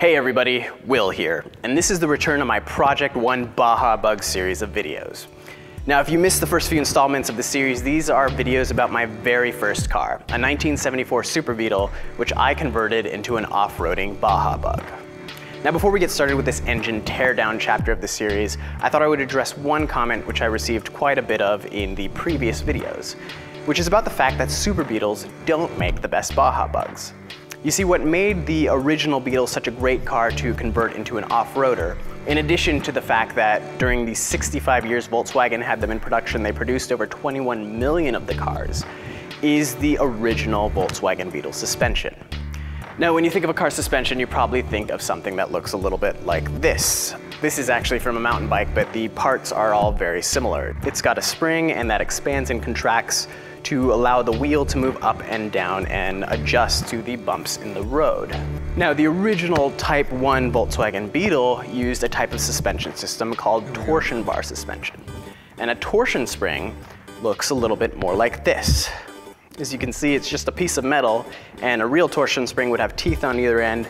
Hey everybody, Will here, and this is the return of my Project 1 Baja Bug series of videos. Now, if you missed the first few installments of the series, these are videos about my very first car, a 1974 Super Beetle, which I converted into an off-roading Baja Bug. Now, before we get started with this engine teardown chapter of the series, I thought I would address one comment which I received quite a bit of in the previous videos, which is about the fact that Super Beetles don't make the best Baja Bugs. You see, what made the original Beetle such a great car to convert into an off-roader, in addition to the fact that during the 65 years Volkswagen had them in production, they produced over 21 million of the cars, is the original Volkswagen Beetle suspension. Now, when you think of a car suspension, you probably think of something that looks a little bit like this. This is actually from a mountain bike, but the parts are all very similar. It's got a spring and that expands and contracts to allow the wheel to move up and down and adjust to the bumps in the road. Now, the original Type 1 Volkswagen Beetle used a type of suspension system called torsion bar suspension. And a torsion spring looks a little bit more like this. As you can see, it's just a piece of metal, and a real torsion spring would have teeth on either end,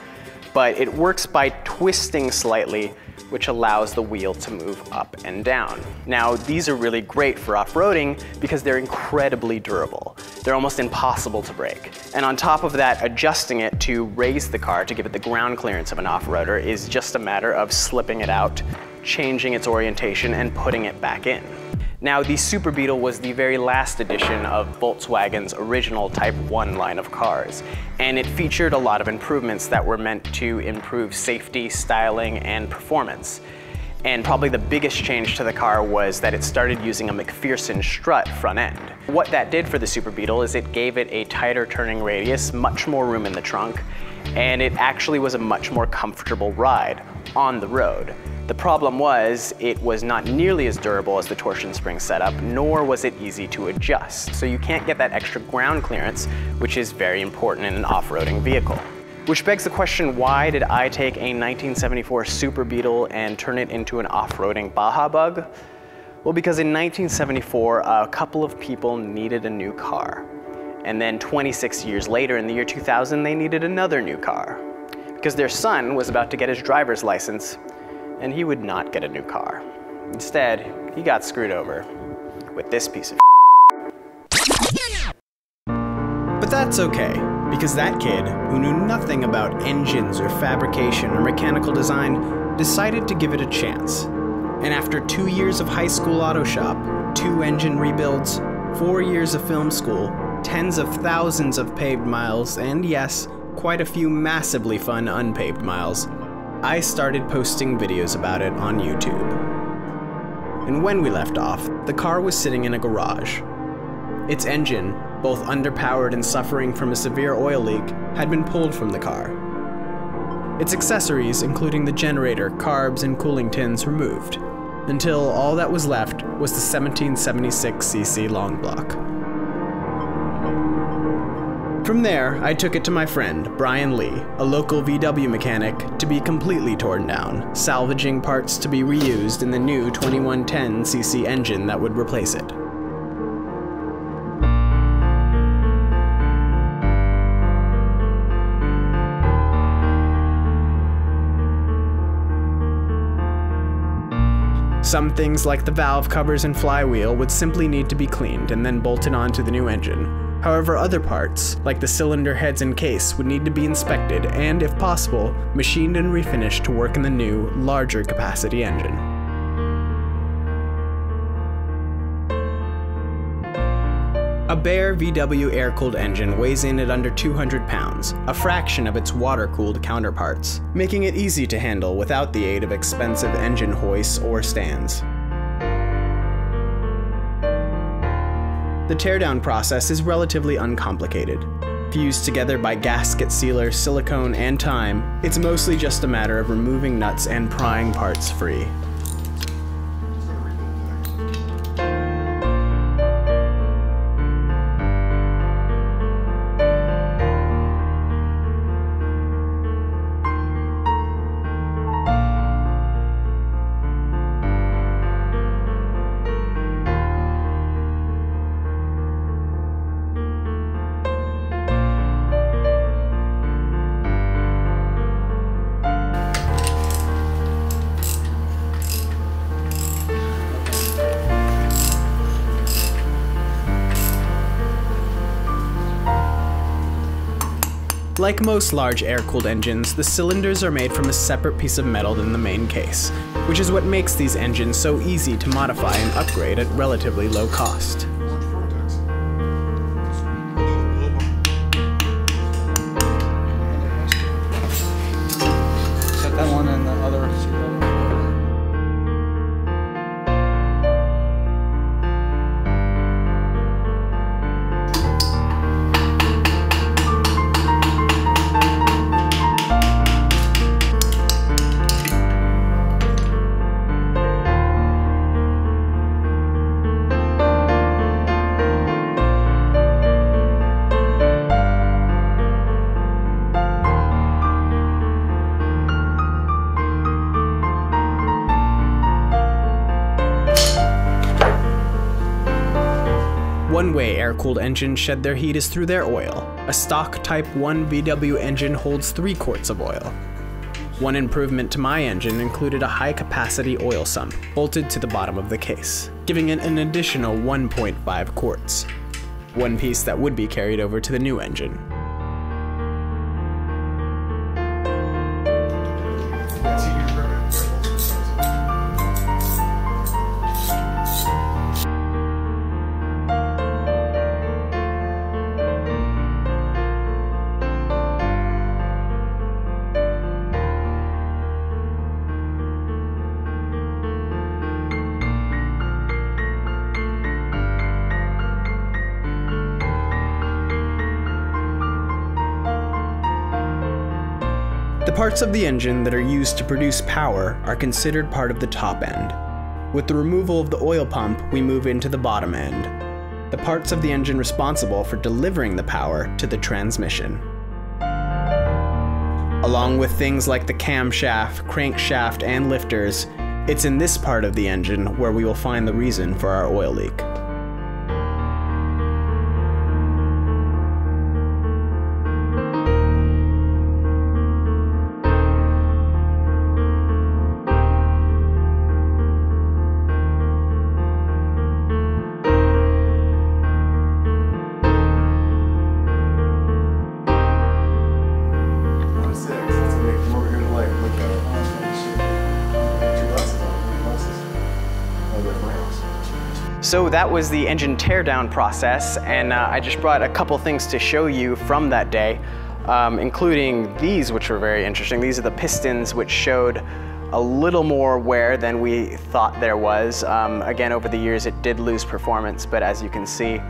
but it works by twisting slightly, which allows the wheel to move up and down. Now, these are really great for off-roading because they're incredibly durable. They're almost impossible to break. And on top of that, adjusting it to raise the car to give it the ground clearance of an off-roader is just a matter of slipping it out, changing its orientation, and putting it back in. Now, the Super Beetle was the very last edition of Volkswagen's original Type 1 line of cars, and it featured a lot of improvements that were meant to improve safety, styling, and performance. And probably the biggest change to the car was that it started using a McPherson strut front end. What that did for the Super Beetle is it gave it a tighter turning radius, much more room in the trunk, and it actually was a much more comfortable ride on the road. The problem was, it was not nearly as durable as the torsion spring setup, nor was it easy to adjust. So you can't get that extra ground clearance, which is very important in an off-roading vehicle. Which begs the question, why did I take a 1974 Super Beetle and turn it into an off-roading Baja Bug? Well, because in 1974, a couple of people needed a new car. And then 26 years later, in the year 2000, they needed another new car. Because their son was about to get his driver's license, and he would not get a new car. Instead, he got screwed over with this piece of But that's okay, because that kid, who knew nothing about engines or fabrication or mechanical design, decided to give it a chance. And after 2 years of high school auto shop, 2 engine rebuilds, 4 years of film school, tens of thousands of paved miles, and yes, quite a few massively fun unpaved miles, I started posting videos about it on YouTube. And when we left off, the car was sitting in a garage. Its engine, both underpowered and suffering from a severe oil leak, had been pulled from the car. Its accessories, including the generator, carbs, and cooling tins, removed, until all that was left was the 1776cc long block. From there, I took it to my friend, Bryan Lee, a local VW mechanic, to be completely torn down, salvaging parts to be reused in the new 2110cc engine that would replace it. Some things like the valve covers and flywheel would simply need to be cleaned and then bolted onto the new engine. However, other parts, like the cylinder heads and case, would need to be inspected and, if possible, machined and refinished to work in the new, larger capacity engine. A bare VW air-cooled engine weighs in at under 200 pounds, a fraction of its water-cooled counterparts, making it easy to handle without the aid of expensive engine hoists or stands. The teardown process is relatively uncomplicated. Fused together by gasket sealer, silicone, and time, it's mostly just a matter of removing nuts and prying parts free. Like most large air-cooled engines, the cylinders are made from a separate piece of metal than the main case, which is what makes these engines so easy to modify and upgrade at relatively low cost. Set that one in the other. One way air-cooled engines shed their heat is through their oil. A stock Type 1 VW engine holds 3 quarts of oil. One improvement to my engine included a high-capacity oil sump bolted to the bottom of the case, giving it an additional 1.5 quarts, one piece that would be carried over to the new engine. The parts of the engine that are used to produce power are considered part of the top end. With the removal of the oil pump, we move into the bottom end, the parts of the engine responsible for delivering the power to the transmission. Along with things like the camshaft, crankshaft, and lifters, it's in this part of the engine where we will find the reason for our oil leak. So that was the engine teardown process, and I just brought a couple things to show you from that day, including these, which were very interesting. These are the pistons, which showed a little more wear than we thought there was. Again, over the years it did lose performance, but as you can see,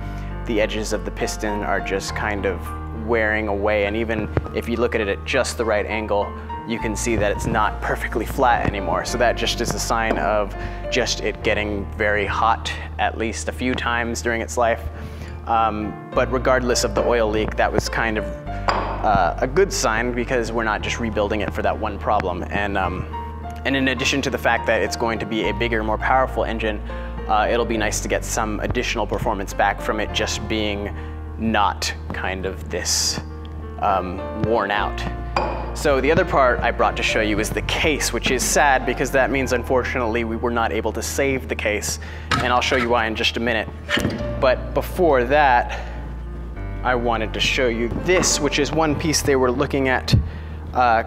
the edges of the piston are just kind of wearing away, and even if you look at it at just the right angle, you can see that it's not perfectly flat anymore. So that just is a sign of just it getting very hot at least a few times during its life. But regardless of the oil leak, that was kind of a good sign because we're not just rebuilding it for that one problem. And in addition to the fact that it's going to be a bigger, more powerful engine, it'll be nice to get some additional performance back from it just being not kind of this worn out. So the other part I brought to show you is the case, which is sad because that means unfortunately we were not able to save the case, and I'll show you why in just a minute. But before that, I wanted to show you this, which is one piece they were looking at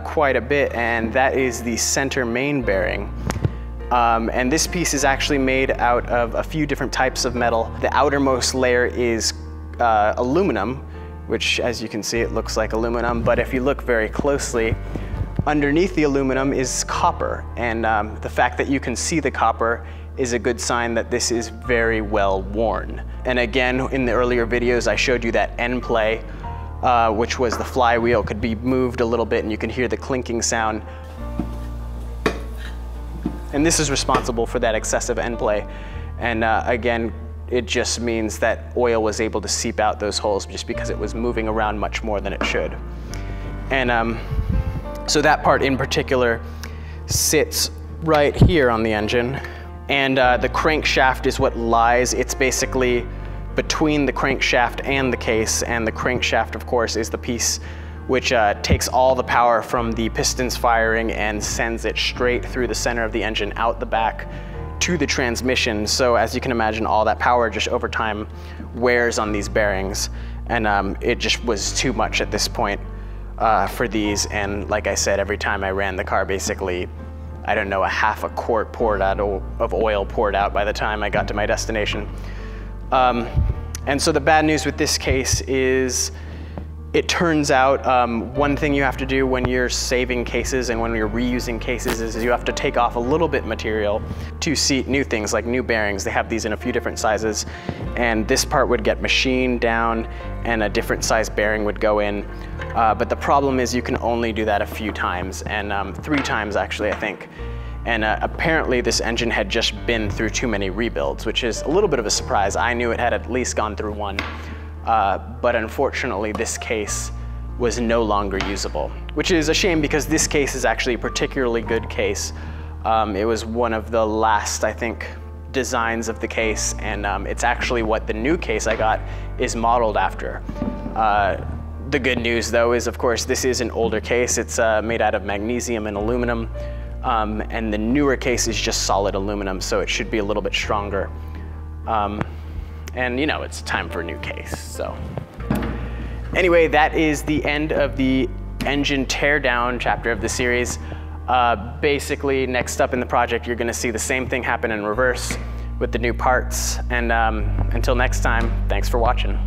quite a bit, and that is the center main bearing. And this piece is actually made out of a few different types of metal. The outermost layer is aluminum, which as you can see, it looks like aluminum, but if you look very closely, underneath the aluminum is copper. And the fact that you can see the copper is a good sign that this is very well worn. And again, in the earlier videos, I showed you that end play, which was the flywheel could be moved a little bit and you can hear the clinking sound. And this is responsible for that excessive end play. And again, it just means that oil was able to seep out those holes just because it was moving around much more than it should. And so that part in particular sits right here on the engine. And the crankshaft is what lies, it's basically between the crankshaft and the case. And the crankshaft, of course, is the piece which takes all the power from the pistons firing and sends it straight through the center of the engine out the back to the transmission. So as you can imagine, all that power just over time wears on these bearings, and it just was too much at this point for these, and like I said, every time I ran the car, basically, I don't know, a half a quart poured out of oil poured out by the time I got to my destination. And so the bad news with this case is, it turns out one thing you have to do when you're saving cases and when you're reusing cases is you have to take off a little bit material to seat new things, like new bearings. They have these in a few different sizes, and this part would get machined down and a different size bearing would go in. But the problem is you can only do that a few times, and 3 times actually, I think. And apparently this engine had just been through too many rebuilds, which is a little bit of a surprise. I knew it had at least gone through 1. But unfortunately this case was no longer usable, which is a shame because this case is actually a particularly good case. It was one of the last, I think, designs of the case, and it's actually what the new case I got is modeled after. The good news though is, of course, this is an older case. It's made out of magnesium and aluminum, and the newer case is just solid aluminum, so it should be a little bit stronger. And you know, it's time for a new case, so. Anyway, that is the end of the engine teardown chapter of the series. Basically, next up in the project, you're gonna see the same thing happen in reverse with the new parts. And until next time, thanks for watching.